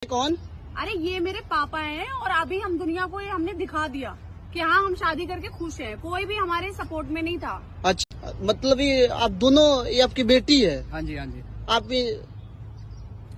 कौन? अरे ये मेरे पापा हैं और अभी हम दुनिया को ये हमने दिखा दिया कि हाँ हम शादी करके खुश हैं। कोई भी हमारे सपोर्ट में नहीं था। अच्छा, मतलब ये आप दोनों, ये आपकी बेटी है? हाँ जी, हाँ जी। आपकी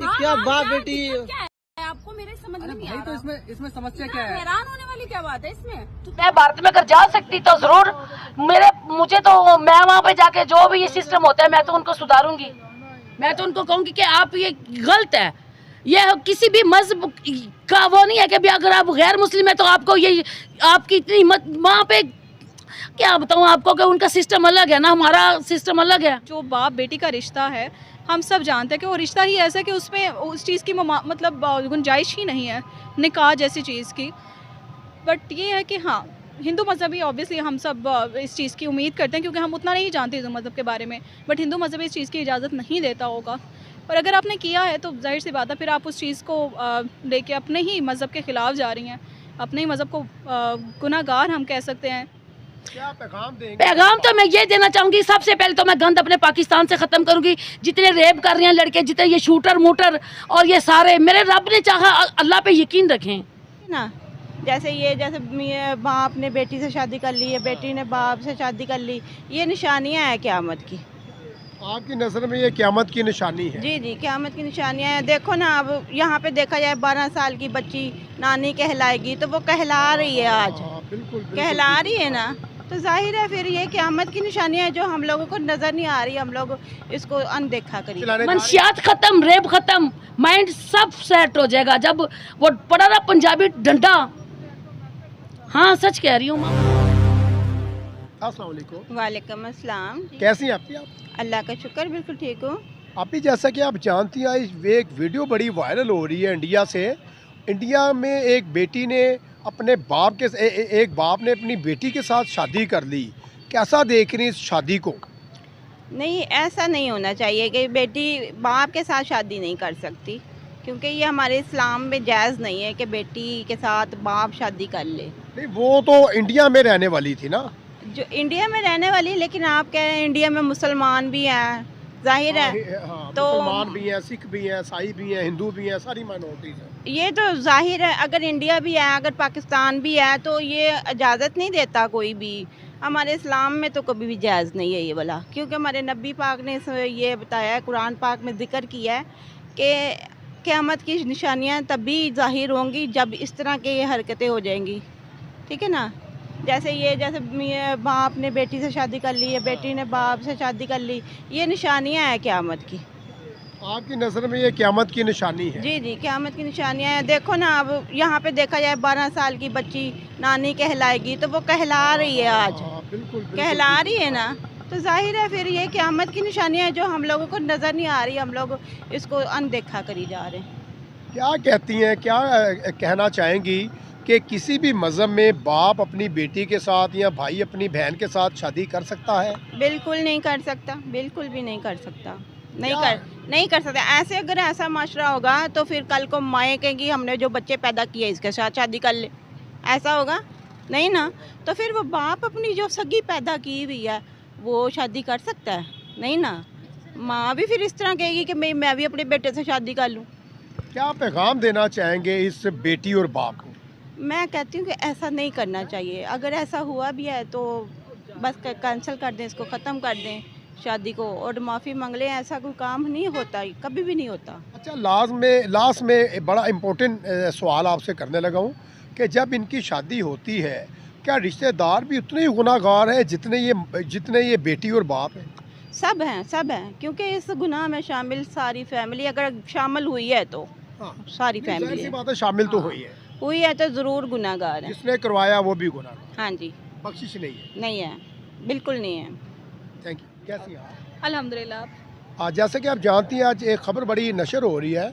हाँ, क्या हाँ, बाप क्या बेटी? दिक्कत क्या है आपको मेरे समझ में नहीं आ भाई तो रहा। इसमें समस्या क्या है? हैरान होने वाली क्या बात है इसमें? मैं भारत में अगर जा सकती तो जरूर मुझे तो मैं वहाँ पे जाके जो भी ये सिस्टम होता है मैं तो उनको सुधारूंगी। मैं तो उनको कहूंगी कि आप ये गलत है। ये किसी भी मजहब का वो नहीं है कि भी अगर आप गैर मुस्लिम है तो आपको ये आपकी इतनी मत वहाँ पे क्या बताऊँ आपको कि उनका सिस्टम अलग है ना, हमारा सिस्टम अलग है। जो बाप बेटी का रिश्ता है हम सब जानते हैं कि वो रिश्ता ही ऐसा है कि उसमें उस चीज़ की मतलब गुंजाइश ही नहीं है निकाह जैसी चीज़ की। बट ये है कि हाँ हिंदू मज़हब ही ऑब्वियसली हम सब इस चीज़ की उम्मीद करते हैं क्योंकि हम उतना नहीं जानते हिंदू मज़हब के बारे में। बट हिंदू मज़हब इस चीज़ की इजाज़त नहीं देता होगा और अगर आपने किया है तो जाहिर सी बात है फिर आप उस चीज़ को लेके अपने ही मज़हब के ख़िलाफ़ जा रही हैं, अपने ही मज़हब को गुनाहगार हम कह सकते हैं। क्या पैगाम देंगे? पैगाम तो मैं ये देना चाहूँगी, सबसे पहले तो मैं गंद अपने पाकिस्तान से ख़त्म करूँगी। जितने रेप कर रहे हैं लड़के, जितने ये शूटर मूटर और ये सारे, मेरे रब ने चाहा अल्लाह पे यकीन रखें ना। जैसे बाप ने बेटी से शादी कर ली है, बेटी ने बाप से शादी कर ली, ये निशानियाँ हैं क़यामत की। आपकी नज़र में ये क़यामत की निशानी है? जी जी, क़यामत की निशानियाँ हैं। देखो ना, अब यहाँ पे देखा जाए 12 साल की बच्ची नानी कहलाएगी तो वो कहला रही है आज। बिल्कुल कहला रही है ना, तो जाहिर है फिर ये क़यामत की निशानियाँ हैं जो हम लोगों को नज़र नहीं आ रही। हम लोग इसको अनदेखा करिए। मनशियात खत्म, रेप खत्म, माइंड सब सेट हो जाएगा जब वो पड़ा ना पंजाबी डंडा। हाँ सच कह रही हूँ। अस्सलाम वालेकुम। वालेकुम अस्सलाम। कैसी हैं आप? अल्लाह का शुक्र, बिल्कुल ठीक हूँ। आप ही जैसा कि आप जानती हैं, एक वीडियो बड़ी वायरल हो रही है इंडिया से। इंडिया में एक बेटी ने अपने बाप के एक बाप ने अपनी बेटी के साथ शादी कर ली। कैसा देख रही हैं इस शादी को? नहीं, ऐसा नहीं होना चाहिए कि बेटी बाप के साथ शादी नहीं कर सकती, क्योंकि ये हमारे इस्लाम में जायज़ नहीं है कि बेटी के साथ बाप शादी कर ले। नहीं, वो तो इंडिया में रहने वाली थी ना। जो इंडिया में रहने वाली, लेकिन आप कह रहे हैं इंडिया में मुसलमान भी हैं, जाहिर है। तो मुसलमान भी हैं, सिख भी हैं, ईसाई भी हैं, हिंदू भी हैं, सारी माइनॉरिटीज़ हैं। ये तो जाहिर है, अगर इंडिया भी है, अगर पाकिस्तान भी है, तो ये इजाज़त नहीं देता कोई भी। हमारे इस्लाम में तो कभी भी जायज़ नहीं है ये वाला, क्योंकि हमारे नबी पाक ने ये बताया है, कुरान पाक में जिक्र किया है कि क़यामत की निशानियाँ तभी ज़ाहिर होंगी जब इस तरह की ये हरकतें हो जाएंगी। ठीक है ना। जैसे बाप ने बेटी से शादी कर ली है, बेटी ने बाप से शादी कर ली, ये निशानियाँ हैं क़यामत की। आपकी नज़र में ये क़यामत की निशानी है? जी जी, क़यामत की निशानियाँ हैं। देखो ना, अब यहाँ पे देखा जाए 12 साल की बच्ची नानी कहलाएगी तो वो कहला रही है आज। बिल्कुल कहला रही है ना, तो जाहिर है फिर ये क़यामत की निशानियाँ हैं जो हम लोगों को नज़र नहीं आ रही। हम लोग इसको अनदेखा करी जा रहे हैं। क्या कहती हैं, क्या कहना चाहेंगी कि किसी भी मज़हब में बाप अपनी बेटी के साथ या भाई अपनी बहन के साथ शादी कर सकता है? बिल्कुल नहीं कर सकता, बिल्कुल भी नहीं कर सकता। नहीं कर सकता। ऐसे अगर ऐसा माशरा होगा तो फिर कल को माएँ कहेंगी हमने जो बच्चे पैदा किए इसके साथ शादी कर ले, ऐसा होगा? नहीं ना। तो फिर वो बाप अपनी जो सगी पैदा की हुई है वो शादी कर सकता है? नहीं ना। माँ भी फिर इस तरह कहेगी कि मैं भी अपने बेटे से शादी कर लूँ। क्या पैगाम देना चाहेंगे इस बेटी और बाप को? मैं कहती हूँ कि ऐसा नहीं करना चाहिए। अगर ऐसा हुआ भी है तो बस कैंसिल कर दें, इसको ख़त्म कर दें शादी को, और माफ़ी मांग लें। ऐसा कोई काम नहीं होता, कभी भी नहीं होता। अच्छा, लास्ट में बड़ा इम्पोर्टेंट सवाल आपसे करने लगा हूँ कि जब इनकी शादी होती है क्या रिश्तेदार भी उतने ही गुनाहगार हैं जितने ये बेटी और बाप हैं? सब हैं, क्योंकि इस गुनाह में शामिल सारी फैमिली अगर शामिल हुई है तो सारी फैमिली बात है, शामिल तो हुई है तो ज़रूर गुनाहगार है। जिसने करवाया वो भी गुनाहगार। हाँ जी। बख्शिश नहीं है? नहीं है, बिल्कुल नहीं है। Thank you. कैसी हैं आप? अल्हम्दुलिल्लाह। आज जैसे कि आप जानती हैं, आज एक ख़बर बड़ी नशर हो रही है,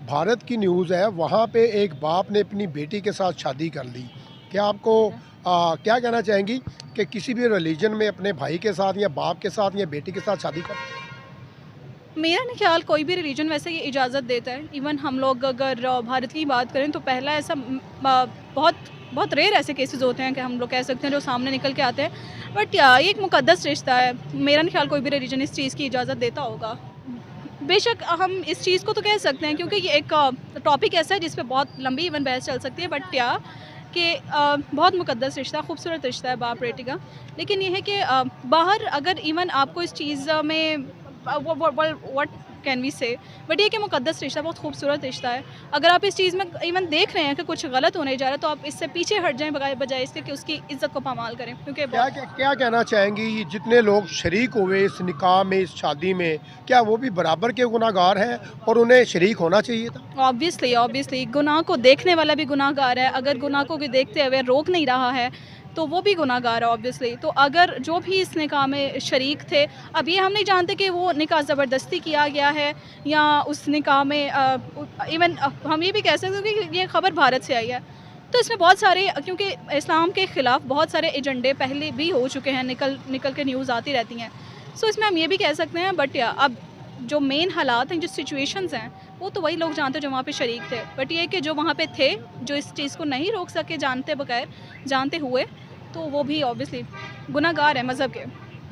भारत की न्यूज़ है, वहाँ पे एक बाप ने अपनी बेटी के साथ शादी कर ली। क्या आपको क्या कहना चाहेंगी कि किसी भी रिलीजन में अपने भाई के साथ या बाप के साथ या बेटी के साथ शादी कर? मेरा नहीं ख्याल कोई भी रिलीजन वैसे ये इजाज़त देता है। इवन हम लोग अगर भारत की बात करें तो पहला ऐसा बहुत रेयर ऐसे केसेस होते हैं कि हम लोग कह सकते हैं जो सामने निकल के आते हैं। बट ये एक मुकद्दस रिश्ता है। मेरा नहीं ख्याल कोई भी रिलीजन इस चीज़ की इजाज़त देता होगा। बेशक हम इस चीज़ को तो कह सकते हैं क्योंकि ये एक टॉपिक ऐसा है जिस पे बहुत लंबी इवन बहस चल सकती है, बट क्या कि बहुत मुकद्दस रिश्ता, खूबसूरत रिश्ता है बाप बेटी का। लेकिन ये है कि बाहर अगर इवन आपको इस चीज़ में व्हाट कैन वी से, बट ये कि मुकद्दस रिश्ता बहुत खूबसूरत रिश्ता है। अगर आप इस चीज़ में इवन देख रहे हैं कि कुछ गलत होने जा रहा है तो आप इससे पीछे हट जाएं बजाय इसके कि उसकी इज्जत को पामाल करें, क्योंकि क्या कहना चाहेंगी जितने लोग शरीक हुए इस निकाह में, इस शादी में, क्या वो भी बराबर के गुनाहगार हैं और उन्हें शरीक होना चाहिए था? ऑब्वियसली गुनाह को देखने वाला भी गुनाहगार है। अगर गुनाह को देखते हुए रोक नहीं रहा है तो वो भी गुनाहगार है ऑब्वियसली। तो अगर जो भी इस निकाह में शरीक थे, अब ये हम नहीं जानते कि वो निकाह ज़बरदस्ती किया गया है या उस निकाह में इवन हम ये भी कह सकते हैं कि ये खबर भारत से आई है, तो इसमें बहुत सारे, क्योंकि इस्लाम के ख़िलाफ़ बहुत सारे एजेंडे पहले भी हो चुके हैं, निकल के न्यूज़ आती रहती हैं। सो इसमें हम ये भी कह सकते हैं, बट अब जो मेन हालात हैं, जो सिचुएशंस हैं, वो तो वही लोग जानते जो वहाँ पे शरीक थे। बट ये कि जो वहाँ पे थे, जो इस चीज़ को नहीं रोक सके जानते हुए, तो वो भी ऑब्वियसली गुनाहगार है मज़हब के।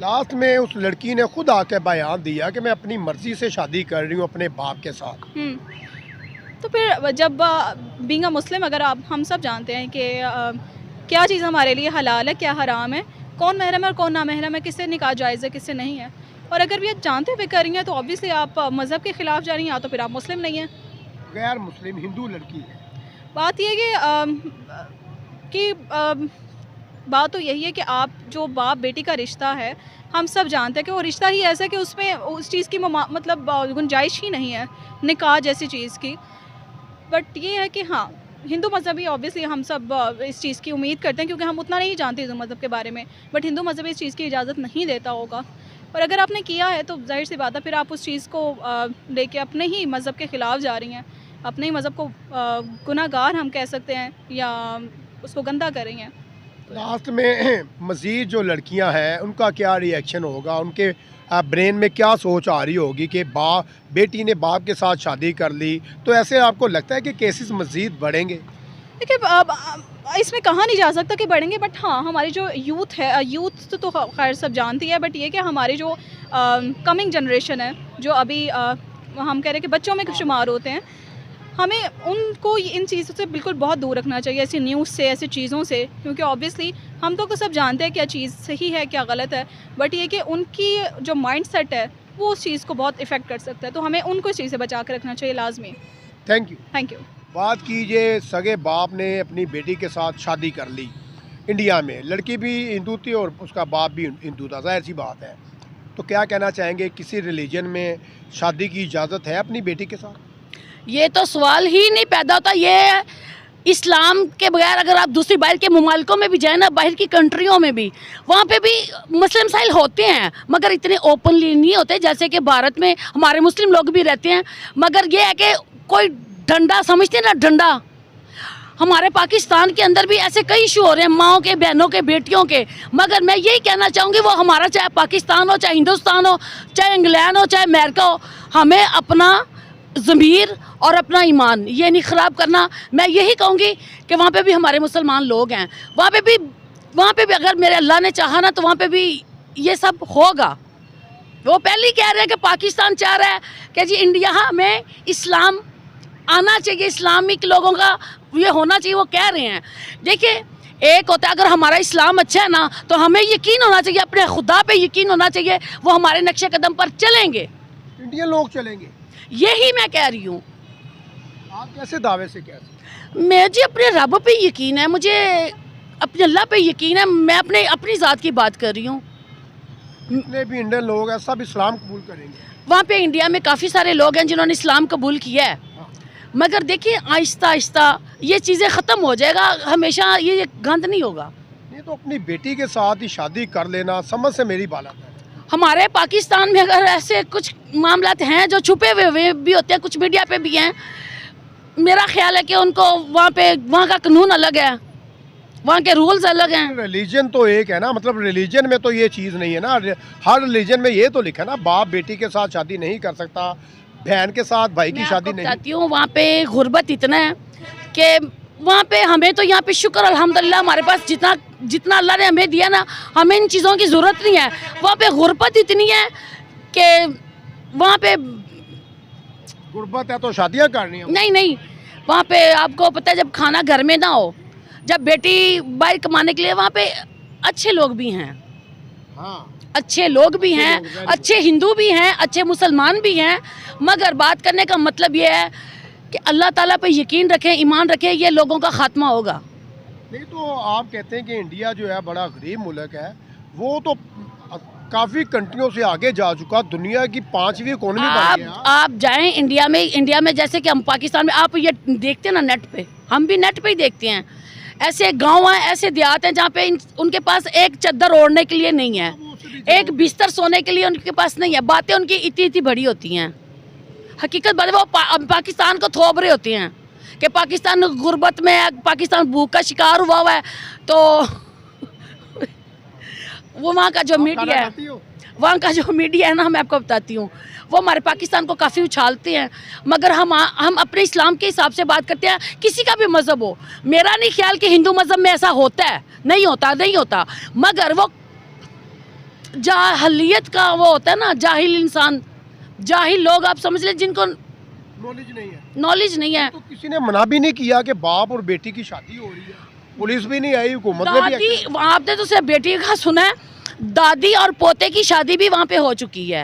लास्ट में उस लड़की ने खुद आके बयान दिया कि मैं अपनी मर्ज़ी से शादी कर रही हूँ अपने बाप के साथ। तो फिर जब बीइंग अ मुस्लिम, अगर हम सब जानते हैं कि क्या चीज़ हमारे लिए हलाल है, क्या हराम है, कौन महरम है और कौन ना महरम है, किससे निकाह जायज़ है, किससे नहीं है, और अगर भी आप जानते हुए कर रही हैं तो ऑब्वियसली आप मज़हब के ख़िलाफ़ जा रही हैं, या तो फिर आप मुस्लिम नहीं हैं। गैर मुस्लिम हिंदू लड़की है। बात यह है कि बात तो यही है कि आप जो बाप बेटी का रिश्ता है, हम सब जानते हैं कि वो रिश्ता ही ऐसा है कि उसमें उस चीज़ की मतलब गुंजाइश ही नहीं है निकाह जैसी चीज़ की। बट ये है कि हाँ, हिंदू मज़हब ही ऑब्वियसली हम सब इस चीज़ की उम्मीद करते हैं, क्योंकि हम उतना नहीं जानते हिंदू मज़हब के बारे में, बट हिंदू मज़हब इस चीज़ की इजाज़त नहीं देता होगा। और अगर आपने किया है तो जाहिर सी बात है फिर आप उस चीज़ को लेके अपने ही मज़हब के ख़िलाफ़ जा रही हैं, अपने ही मज़हब को गुनाहगार हम कह सकते हैं, या उसको गंदा कर रही हैं। लास्ट में मज़ीद जो लड़कियां हैं उनका क्या रिएक्शन होगा, उनके ब्रेन में क्या सोच आ रही होगी कि बेटी ने बाप के साथ शादी कर ली, तो ऐसे आपको लगता है कि केसेस मज़ीद बढ़ेंगे? देखिए, अब इसमें कहा नहीं जा सकता कि बढ़ेंगे, बट हाँ, हमारी जो यूथ है, यूथ तो खैर सब जानती है, बट ये कि हमारी जो कमिंग जनरेशन है, जो अभी हम कह रहे हैं कि बच्चों में शुमार होते हैं, हमें उनको इन चीज़ों से बिल्कुल बहुत दूर रखना चाहिए, ऐसी न्यूज़ से, ऐसी चीज़ों से, क्योंकि ऑब्वियसली हम तो सब जानते हैं क्या चीज़ सही है क्या गलत है, बट ये कि उनकी जो माइंड सेट है वो उस चीज़ को बहुत इफ़ेक्ट कर सकता है, तो हमें उनको इस चीज़ से बचा कर रखना चाहिए लाजमी। Thank you. बात कीजिए, सगे बाप ने अपनी बेटी के साथ शादी कर ली इंडिया में, लड़की भी हिंदू थी और उसका बाप भी हिंदू था, जाहिर सी बात है, तो क्या कहना चाहेंगे, किसी रिलीजन में शादी की इजाज़त है अपनी बेटी के साथ? ये तो सवाल ही नहीं पैदा होता। ये इस्लाम के बगैर अगर आप दूसरी बाहर के मुमालिकों में भी जाए ना, बाहर की कंट्रियों में भी, वहाँ पे भी मुस्लिम साइल होते हैं, मगर इतने ओपनली नहीं होते जैसे कि भारत में हमारे मुस्लिम लोग भी रहते हैं। मगर ये है कि कोई डंडा समझते ना, डंडा, हमारे पाकिस्तान के अंदर भी ऐसे कई इशू हो रहे हैं, माओं के, बहनों के, बेटियों के। मगर मैं यही कहना चाहूँगी, वो हमारा चाहे पाकिस्तान हो, चाहे हिंदुस्तान हो, चाहे इंग्लैंड हो, चाहे अमेरिका हो, हमें अपना ज़मीर और अपना ईमान ये नहीं ख़राब करना। मैं यही कहूँगी कि वहाँ पे भी हमारे मुसलमान लोग हैं, वहाँ पे भी अगर मेरे अल्लाह ने चाहा ना तो वहाँ पे भी ये सब होगा। वो पहले ही कह रहे हैं कि पाकिस्तान चाह रहा है कि जी इंडिया में इस्लाम आना चाहिए, इस्लामिक लोगों का ये होना चाहिए, वो कह रहे हैं। देखिए, एक होता है अगर हमारा इस्लाम अच्छा है ना तो हमें यकीन होना चाहिए, अपने खुदा पे यकीन होना चाहिए, वो हमारे नक्शे कदम पर चलेंगे, इंडियन लोग चलेंगे, यही मैं कह रही हूँ। आप कैसे दावे से कह सकते? मैं जी अपने रब पे यकीन है, मुझे अपने अल्लाह पे यकीन है, मैं अपनी ज़ात की बात कर रही हूँ। जितने भी इंडियन लोग हैं सब इस्लाम कबूल करेंगे। वहाँ पे इंडिया में काफ़ी सारे लोग हैं जिन्होंने इस्लाम कबूल किया है, मगर देखिए आहिस्ता आहिस्ता ये चीज़ें ख़त्म हो जाएगा, हमेशा ये गंद नहीं होगा। ये तो अपनी बेटी के साथ ही शादी कर लेना समझ से मेरी बात है। हमारे पाकिस्तान में अगर ऐसे कुछ मामलात हैं जो छुपे हुए भी होते हैं, कुछ मीडिया पे भी हैं, मेरा ख्याल है कि उनको वहाँ का कानून अलग है, वहाँ के रूल्स अलग हैं। रिलीजन तो एक है ना, मतलब रिलीजन में तो ये चीज़ नहीं है ना, हर रिलीजन में ये तो लिखा है ना, बाप बेटी के साथ शादी नहीं कर सकता, बहन के साथ भाई की शादी नहीं। बताती हूँ, वहाँ पे गुर्बत इतना है कि वहाँ पे हमें तो यहाँ पे शुक्र अल्हम्दुलिल्लाह हमारे पास जितना अल्लाह ने हमें दिया ना, हमें इन चीज़ों की ज़रूरत नहीं है। वहाँ पे गुर्बत इतनी है कि वहाँ पे गुर्बत है तो शादियां करनी है। नहीं नहीं, वहाँ पे आपको पता है जब खाना घर में ना हो, जब बेटी बाहर कमाने के लिए, वहाँ पे अच्छे लोग भी हैं, हाँ अच्छे लोग भी हैं, अच्छे हिंदू भी हैं, अच्छे मुसलमान भी हैं, मगर बात करने का मतलब ये है कि अल्लाह ताला पे यकीन रखें, ईमान रखें, ये लोगों का खात्मा होगा। नहीं तो आप कहते हैं कि इंडिया जो है बड़ा गरीब मुल्क है, वो तो काफ़ी कंट्रियों से आगे जा चुका, दुनिया की 5वीं इकोनॉमी बन गया। आप जाएं इंडिया में जैसे कि हम पाकिस्तान में, आप ये देखते हैं ना नेट पे, हम भी नेट पे ही देखते हैं, ऐसे गांव हैं, ऐसे देहात हैं जहाँ पे उनके पास एक चद्दर ओढ़ने के लिए नहीं है, एक बिस्तर सोने के लिए उनके पास नहीं है। बातें उनकी इतनी इतनी बड़ी होती हैं, हकीकत बात वो पाकिस्तान को थोप रहे होते हैं कि पाकिस्तान गुर्बत में है, पाकिस्तान भूख का शिकार हुआ है। तो वो वहाँ का जो मीडिया है, वहाँ का जो मीडिया है ना, मैं आपको बताती हूँ, वो हमारे पाकिस्तान को काफ़ी उछालते हैं, मगर हम अपने इस्लाम के हिसाब से बात करते हैं। किसी का भी मज़हब हो, मेरा नहीं ख्याल कि हिंदू मज़हब में ऐसा होता है, नहीं होता, मगर वो जाहिलियत का वो होता है ना, जाहिल इंसान, जाहिल लोग आप समझ लें जिनको नॉलेज नहीं है। तो किसी ने मना भी नहीं किया कि बाप और बेटी की शादी हो रही है, पुलिस भी नहीं आई, हुकूमत ने भी। दादी, आपने तो सिर्फ बेटी का सुना है, दादी और पोते की शादी भी वहाँ पे हो चुकी है।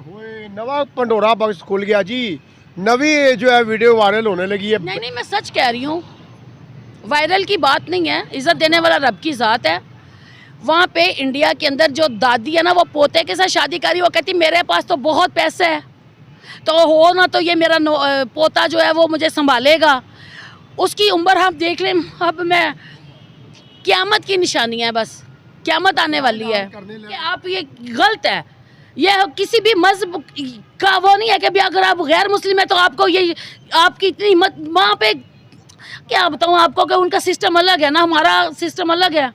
होए नवा पंडोरा बॉक्स खुल गया जी, नवी जो है वीडियो वायरल होने लगी है। नहीं, मैं सच कह रही हूँ, वायरल की बात नहीं है, इज्जत देने वाला रब की ज़ात है। वहाँ पे इंडिया के अंदर जो दादी है ना, वो पोते के साथ शादी करी, वो कहती मेरे पास तो बहुत पैसे है, तो हो ना तो ये मेरा पोता जो है वो मुझे संभालेगा। उसकी उम्र हम देख लें, अब मैं क़यामत की निशानी है, बस क़यामत आने वाली है कि आप ये गलत है। ये किसी भी मज़हब का वो नहीं है कि भी अगर आप गैर मुस्लिम है तो आपको ये आपकी इतनी हिम्मत। वहाँ पे क्या बताऊँ आपको कि उनका सिस्टम अलग है ना, हमारा सिस्टम अलग है।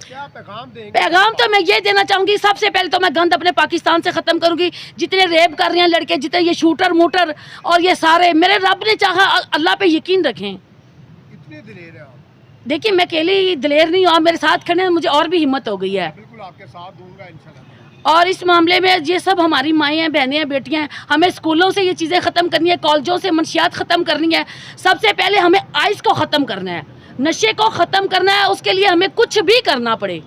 क्या पैगाम देंगे? पैगाम तो मैं ये देना चाहूँगी, सबसे पहले तो मैं गंद अपने पाकिस्तान से ख़त्म करूँगी। जितने रेप कर रहे हैं लड़के, जितने ये शूटर मूटर और ये सारे, मेरे रब ने चाहा, अल्लाह पे यकीन रखें। इतने दिलेर हैं आप? देखिए मैं अकेली दिलेर नहीं हूँ, आप मेरे साथ खड़े हैं, मुझे और भी हिम्मत हो गई है। बिल्कुल आपके साथ दूंगा इंशाल्लाह। और इस मामले में ये सब हमारी माएँ हैं, बहनें हैं, बेटियाँ हैं, हमें स्कूलों से ये चीज़ें ख़त्म करनी है, कॉलेजों से मंशियात ख़त्म करनी है। सबसे पहले हमें आइस को ख़त्म करना है, नशे को ख़त्म करना है, उसके लिए हमें कुछ भी करना पड़े।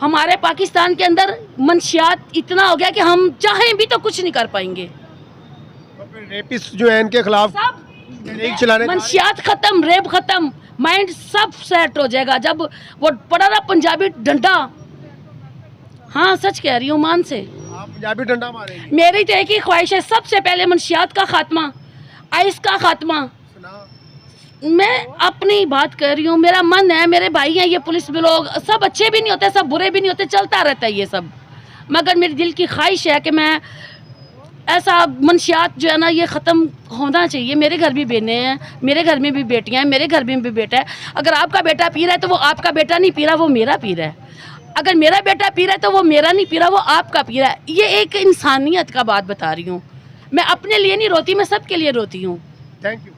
हमारे पाकिस्तान के अंदर मंशियात इतना हो गया कि हम चाहें भी तो कुछ नहीं कर पाएंगे। तो फिर रेपिस्ट जो है इनके खिलाफ सब चलाने, मंशियात ख़त्म, रेप ख़त्म, माइंड सब सेट हो जाएगा जब वो पड़ा ना पंजाबी डंडा। हाँ सच कह रही हूँ, मान से आप पंजाबी डंडा मारेंगे। मेरी तो एक ही ख्वाहिश है, सबसे पहले मंशियात का खात्मा, आइस का खात्मा। मैं अपनी बात कर रही हूँ, मेरा मन है, मेरे भाई हैं, ये पुलिस में लोग सब अच्छे भी नहीं होते, सब बुरे भी नहीं होते, चलता रहता है ये सब, मगर मेरे दिल की ख्वाहिश है कि मैं ऐसा मंशियात जो है ना ये ख़त्म होना चाहिए। मेरे घर भी बहनें हैं, मेरे घर में भी बेटियाँ हैं, मेरे घर में भी बेटा है। अगर आपका बेटा पी रहा है तो वो आपका बेटा नहीं पी रहा, वो मेरा पी रहा है। अगर मेरा बेटा पी रहा है तो वो मेरा नहीं पी रहा, वो आपका पी रहा है। ये एक इंसानियत का बात बता रही हूँ, मैं अपने लिए नहीं रोती, मैं सबके लिए रोती हूँ। Thank you.